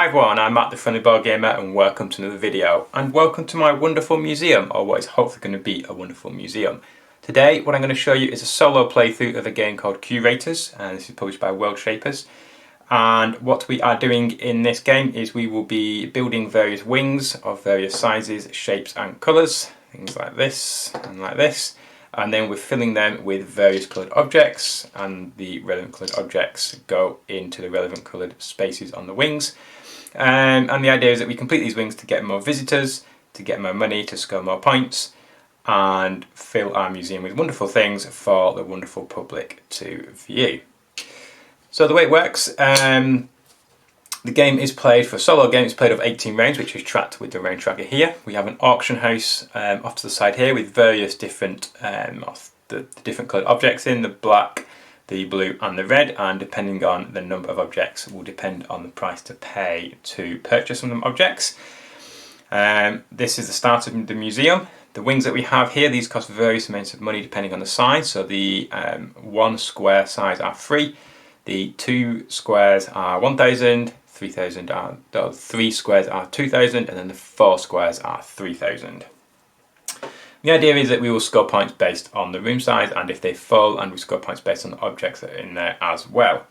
Hi everyone, I'm Matt the Friendly Board Gamer and welcome to another video and welcome to my wonderful museum, or what is hopefully going to be a wonderful museum. Today what I'm going to show you is a solo playthrough of a game called Curators, and this is published by Worldshapers. And what we are doing in this game is we will be building various wings of various sizes, shapes and colours, things like this and like this. And then we're filling them with various coloured objects, and the relevant coloured objects go into the relevant coloured spaces on the wings. And the idea is that we complete these wings to get more visitors, to get more money, to score more points, and fill our museum with wonderful things for the wonderful public to view. So the way it works, the game is played, for a solo game, it's played of 18 rounds, which is tracked with the round tracker here. We have an auction house off to the side here with various different the different coloured objects in, the black, the blue and the red, and depending on the number of objects will depend on the price to pay to purchase some of them objects. This is the start of the museum. The wings that we have here, these cost various amounts of money depending on the size. So the 1 square size are free, the 2 squares are 1,000, 3,000 are 3 squares are 2,000, and then the 4 squares are 3,000. The idea is that we will score points based on the room size and if they fall, and we score points based on the objects that are in there as well.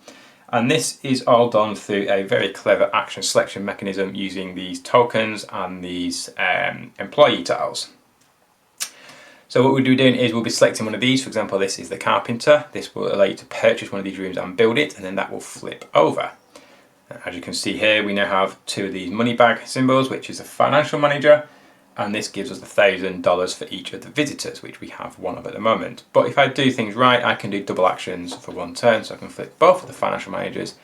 And this is all done through a very clever action selection mechanism using these tokens and these employee tiles. So what we'll be doing is we'll be selecting one of these. For example, this is the carpenter. This will allow you to purchase one of these rooms and build it, and then that will flip over. As you can see here, we now have 2 of these money bag symbols, which is a financial manager, and this gives us $1,000 for each of the visitors, which we have 1 of at the moment. But if I do things right, I can do double actions for 1 turn, so I can flip both of the financial managers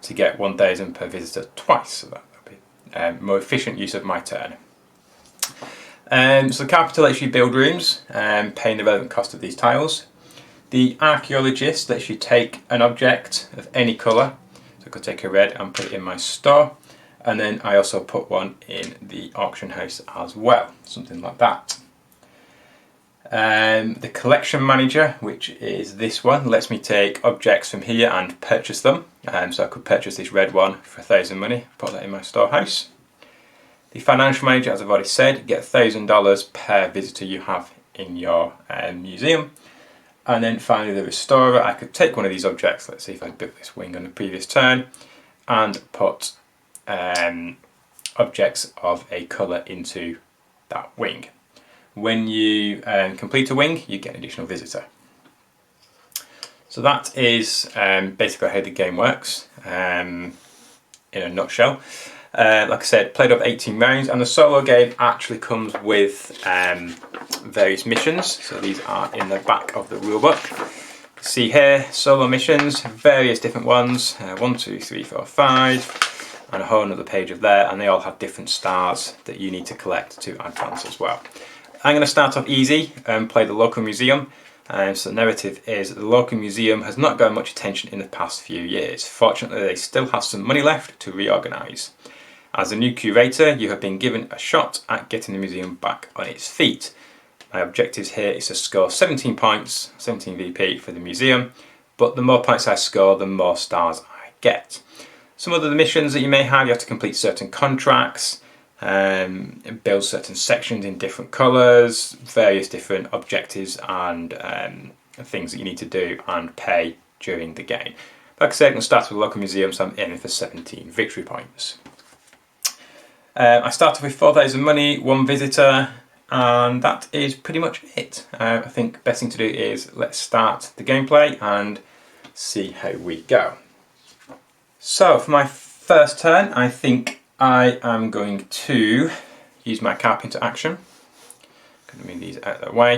to get 1,000 per visitor twice. So that will be more efficient use of my turn. So the carpenter lets you build rooms, paying the relevant cost of these tiles. The archaeologist lets you take an object of any colour. So I could take a red and put it in my store. And then I also put one in the auction house as well, something like that. The collection manager, which is this one, lets me take objects from here and purchase them. So I could purchase this red one for 1,000 money, put that in my storehouse. The financial manager, as I've already said, get $1,000 per visitor you have in your museum. And then finally the restorer, I could take one of these objects, let's see if I built this wing on the previous turn, and put objects of a colour into that wing. When you complete a wing, you get an additional visitor. So that is basically how the game works in a nutshell. Like I said, played up 18 rounds, and the solo game actually comes with various missions. So these are in the back of the rulebook. See here, solo missions, various different ones, 1, 2, 3, 4, 5. And a whole another page of there, and they all have different stars that you need to collect to advance as well. I'm going to start off easy and play the local museum. So the narrative is the local museum has not got much attention in the past few years. Fortunately, they still have some money left to reorganise. As a new curator, you have been given a shot at getting the museum back on its feet. My objectives here is to score 17 points, 17 VP for the museum, but the more points I score, the more stars I get. Some of the missions that you may have, you have to complete certain contracts, build certain sections in different colours, various different objectives and things that you need to do and pay during the game. Like I said, I'm going to start with the local museum, so I'm aiming for 17 victory points. I started with 4,000 money, 1 visitor, and that is pretty much it. I think the best thing to do is let's start the gameplay and see how we go. So for my first turn, I think I am going to use my carpenter action. I'm going to move these out of the way.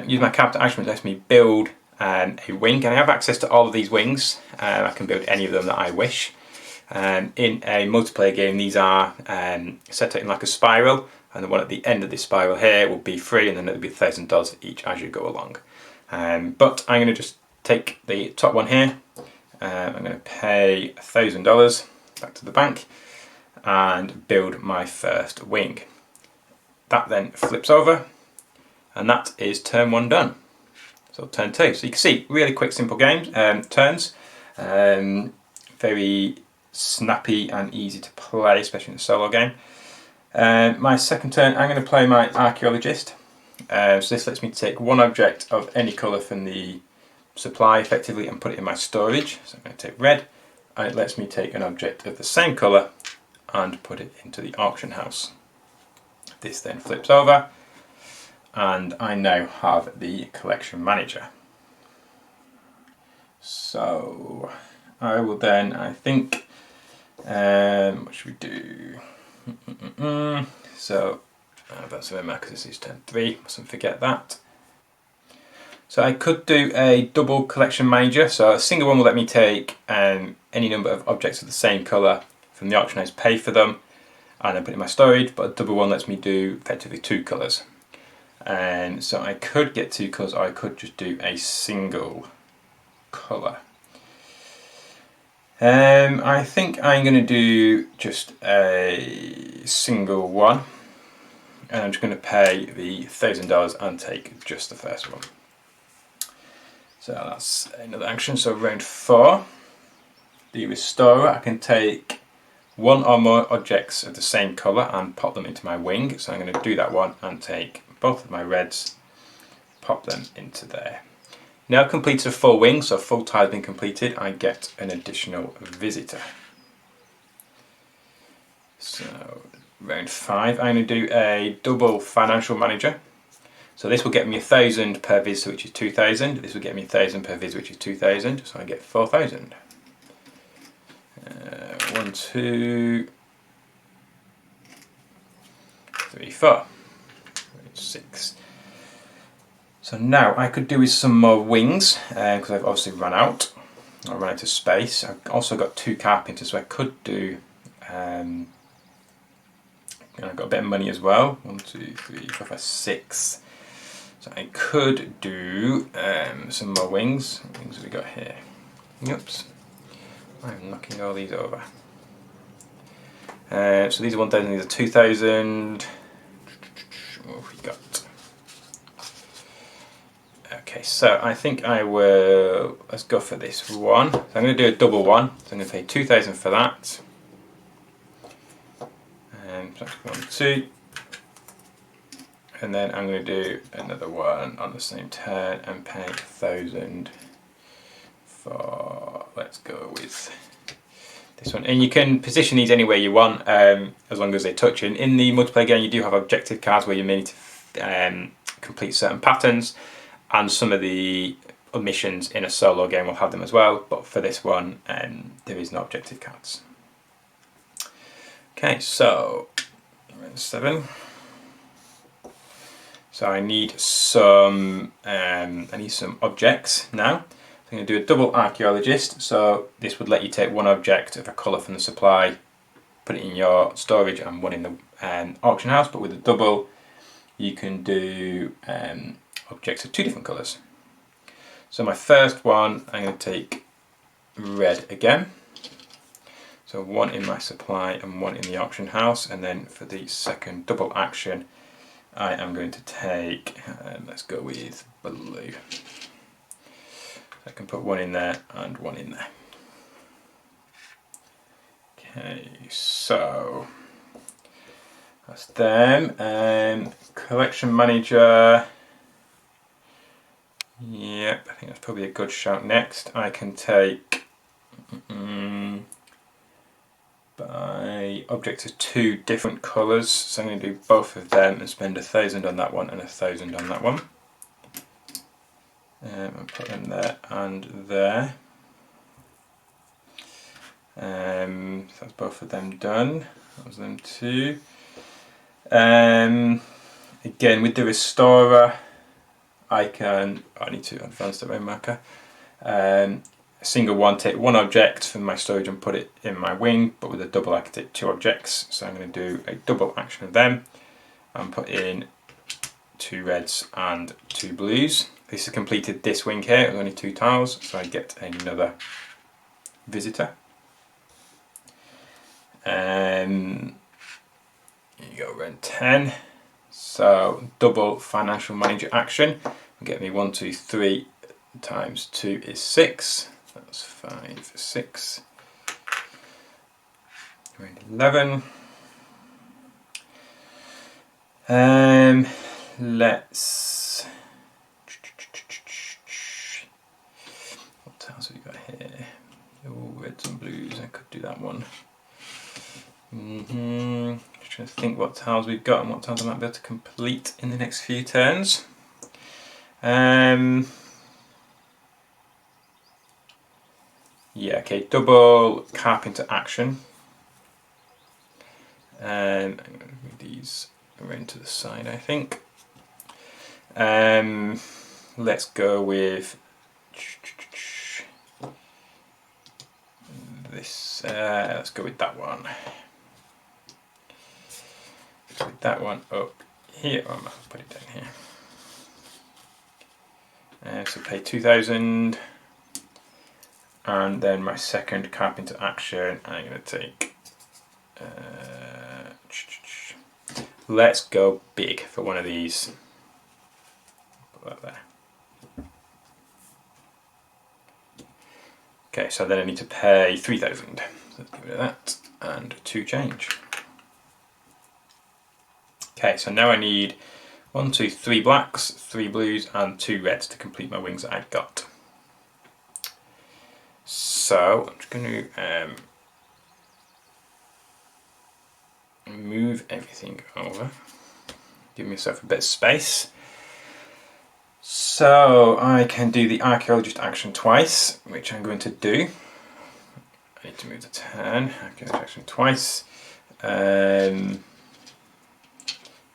Use my carpenter action, which lets me build a wing, and I have access to all of these wings. I can build any of them that I wish. In a multiplayer game, these are set out in like a spiral, and the one at the end of this spiral here will be free, and then it'll be $1,000 each as you go along. But I'm going to just take the top one here. I'm going to pay $1,000 back to the bank and build my first wing. That then flips over, and that is turn 1 done. So turn 2. So you can see really quick, simple games, turns. Very snappy and easy to play, especially in a solo game. My second turn, I'm going to play my Archaeologist. So this lets me take one object of any colour from the supply effectively and put it in my storage. So I'm going to take red, and it lets me take an object of the same colour and put it into the auction house. This then flips over, and I now have the collection manager. So I will then, I think, what should we do? So that's a mark because this is turn 3, mustn't forget that. So I could do a double collection manager, so a single one will let me take any number of objects of the same colour from the auction house, pay for them, and then put it in my storage, but a double one lets me do effectively 2 colours. And so I could get 2 colours, or I could just do a single colour. I think I'm going to do just a single one, and I'm just going to pay the $1,000 and take just the first one. So that's another action. So round 4, the restorer, I can take one or more objects of the same colour and pop them into my wing. So I'm going to do that one and take both of my reds, pop them into there. Now I've completed a full wing, so full tile has been completed, I get an additional visitor. So round 5, I'm going to do a double financial manager. So this will get me 1,000 per visitor, which is 2,000. This will get me 1,000 per visitor, which is 2,000. So I get 4,000. 1, 2, 3, 4, 6. So now I could do with some more wings because I've obviously run out. I ran out of space. I've also got 2 carpenters, so I could do. I've got a bit of money as well. 1, 2, 3, 4, 5, 6. So I could do some more wings. What wings have we got here? Oops. I'm knocking all these over. So these are 1,000, these are 2,000. What have we got? Okay, so I think I will, let's go for this one. So I'm going to do a double one. So I'm going to pay 2,000 for that. And that's 1, 2. And then I'm going to do another one on the same turn and pay 1,000 for, let's go with this one. And you can position these anywhere you want as long as they touch. And in the multiplayer game you do have objective cards where you may need to complete certain patterns, and some of the missions in a solo game will have them as well, but for this one there is no objective cards. Okay, so 7. So I need some objects now. I'm going to do a double Archaeologist. So this would let you take one object of a colour from the supply, put it in your storage, and one in the auction house. But with a double, you can do objects of 2 different colours. So my first one, I'm going to take red again. So 1 in my supply and 1 in the auction house. And then for the second double action, I am going to take, let's go with blue. I can put 1 in there and 1 in there. Okay, so that's them. Collection manager. Yep, I think that's probably a good shout. Next, I can take by objects of 2 different colours, so I'm going to do both of them and spend 1,000 on that one and 1,000 on that one. And put them there and there. So that's both of them done. That was them 2. Again, with the restorer, I need to advance the round marker. A single one, take 1 object from my storage and put it in my wing, but with a double I can take 2 objects. So I'm going to do a double action of them and put in 2 reds and 2 blues. This has completed this wing here. It was only 2 tiles, so I get another visitor. Here you go, round 10. So double financial manager action will get me 1, 2, 3 times 2 is 6. That's 5, 6. Round 11. Let's. What tiles have we got here? Oh, reds and blues. I could do that one. Just trying to think what tiles we've got and what tiles I might be able to complete in the next few turns. Yeah, okay, double carpenter action. I'm going to move these around to the side, I think. Let's go with this. Let's go with that one. Put that one up here. Oh, I'll put it down here. So pay 2,000, and then my second carpenter action. I'm going to take. Let's go big for one of these. Put that there. Okay, so then I need to pay 3,000. So let's get rid of that and 2 change. Okay, so now I need 1, 2, 3 blacks, 3 blues, and 2 reds to complete my wings that I've got. So I'm just going to move everything over, give myself a bit of space. So I can do the Archaeologist action twice, which I'm going to do. I need to move the turn. Archaeologist action twice.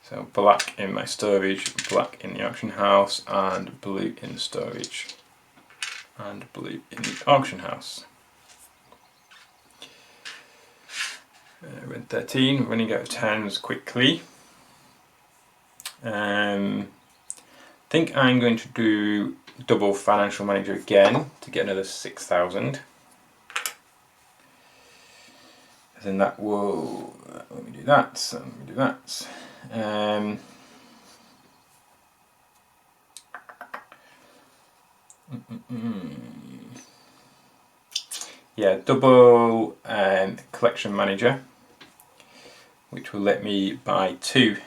So black in my storage, black in the auction house, and blue in the storage, and blue in the auction house. Red 13, running out of turns quickly. I think I'm going to do double financial manager again to get another 6,000. Then that will, let me do that, so let me do that. Yeah, double collection manager, which will let me buy 2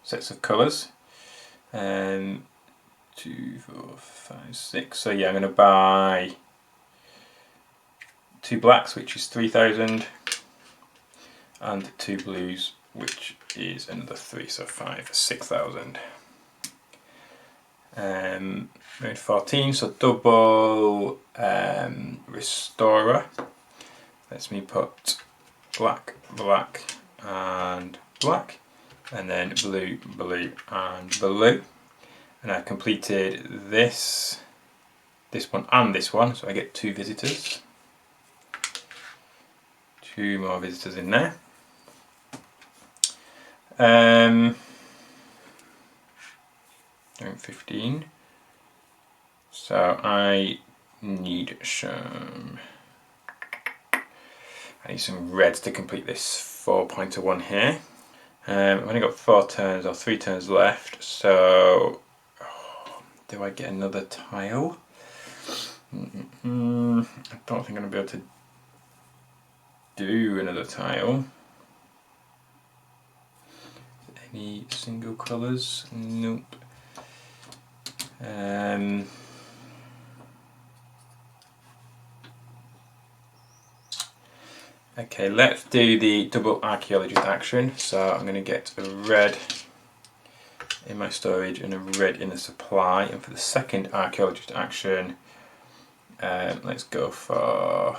sets of colours. 2, 4, 5, 6. So yeah, I'm going to buy 2 blacks, which is 3,000, and 2 blues, which is another 3, so 5, 6,000. Round 14, so double restorer. Lets me put black, black, and black, and then blue, blue, and blue. And I've completed this one, and this one, so I get 2 visitors. 2 more visitors in there. Round 15. So I need some reds to complete this 4-pointer one here. I've only got 4 turns or 3 turns left, so do I get another tile? I don't think I'm going to be able to do another tile. Any single colours? Nope. Okay, let's do the double archaeologist action. So I'm going to get a red in my storage and a red in the supply. And for the second archaeologist action, let's go for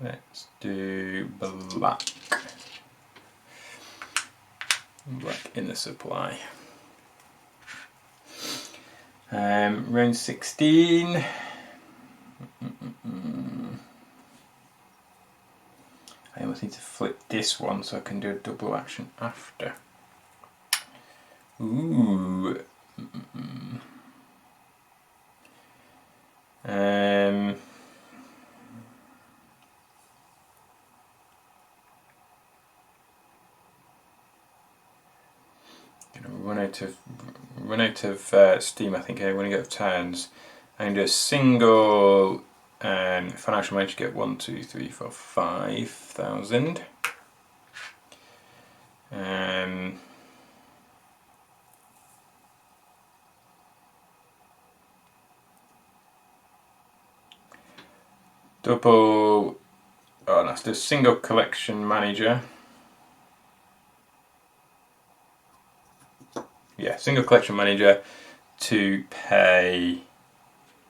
let's do black. Black in the supply. Round 16. I almost need to flip this one so I can do a double action after. Ooh. Gonna run out of steam. I think I'm running out of turns. and do a single financial manager, get 1, 2, 3, 4, 5,000. Double, oh, that's the single collection manager. Yeah, single collection manager to pay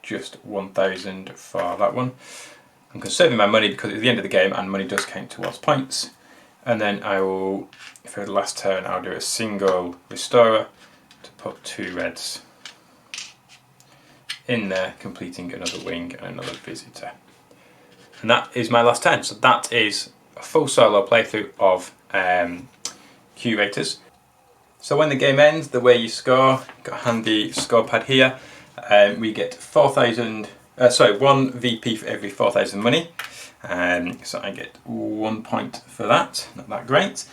just 1,000 for that one. I'm conserving my money because it's the end of the game and money does count towards points. And then I will, for the last turn, I'll do a single restorer to put 2 reds in there, completing another wing and another visitor. And that is my last turn. So that is a full solo playthrough of Curators. So when the game ends, the way you score, got a handy score pad here. We get 1 VP for every 4,000 money. So I get 1 point for that, not that great.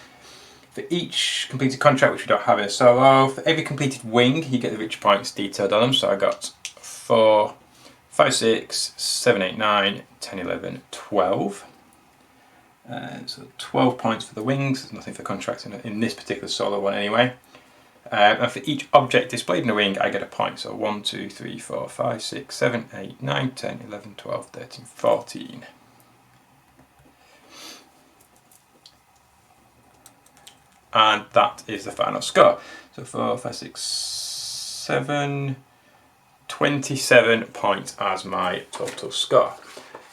For each completed contract, which we don't have in a solo, for every completed wing, you get the rich points detailed on them. So I got 4, 5, 6, 7, 8, 9, 10, 11, 12. So 12 points for the wings. There's nothing for contracts in this particular solo one anyway. And for each object displayed in a wing, I get a point. So 1, 2, 3, 4, 5, 6, 7, 8, 9, 10, 11, 12, 13, 14. And that is the final score. So 4, 5, 6, 7, 27 points as my total score.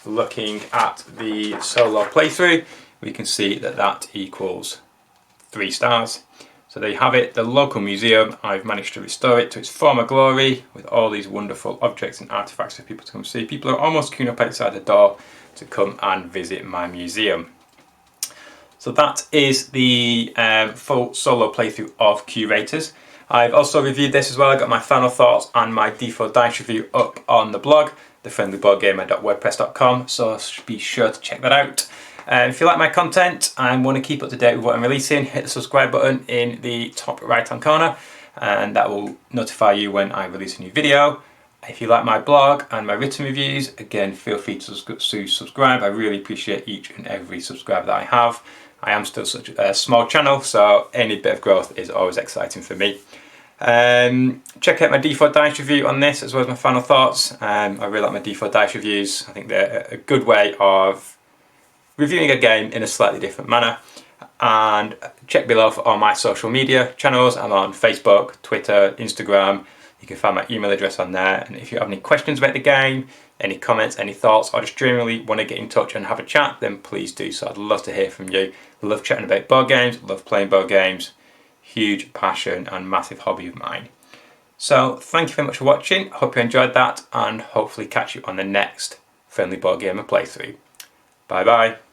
Looking at the solo playthrough, we can see that that equals 3 stars. So there you have it, the local museum. I've managed to restore it to its former glory with all these wonderful objects and artifacts for people to come see. People are almost queuing up outside the door to come and visit my museum. So that is the full solo playthrough of Curators. I've also reviewed this as well. I got my final thoughts and my default dice review up on the blog, thefriendlyboardgamer.wordpress.com, so be sure to check that out. If you like my content and want to keep up to date with what I'm releasing, hit the subscribe button in the top right hand corner and that will notify you when I release a new video. If you like my blog and my written reviews, again feel free to subscribe. I really appreciate each and every subscriber that I have. I am still such a small channel, so any bit of growth is always exciting for me. Check out my default dice review on this as well as my final thoughts. I really like my default dice reviews. I think they're a good way of reviewing a game in a slightly different manner. And check below for all my social media channels. I'm on Facebook, Twitter, Instagram. You can find my email address on there. And if you have any questions about the game, any comments, any thoughts, or just generally want to get in touch and have a chat, then please do so. I'd love to hear from you. I love chatting about board games, love playing board games. Huge passion and massive hobby of mine. So thank you very much for watching. I hope you enjoyed that and hopefully catch you on the next Friendly Board Gamer playthrough. Bye bye.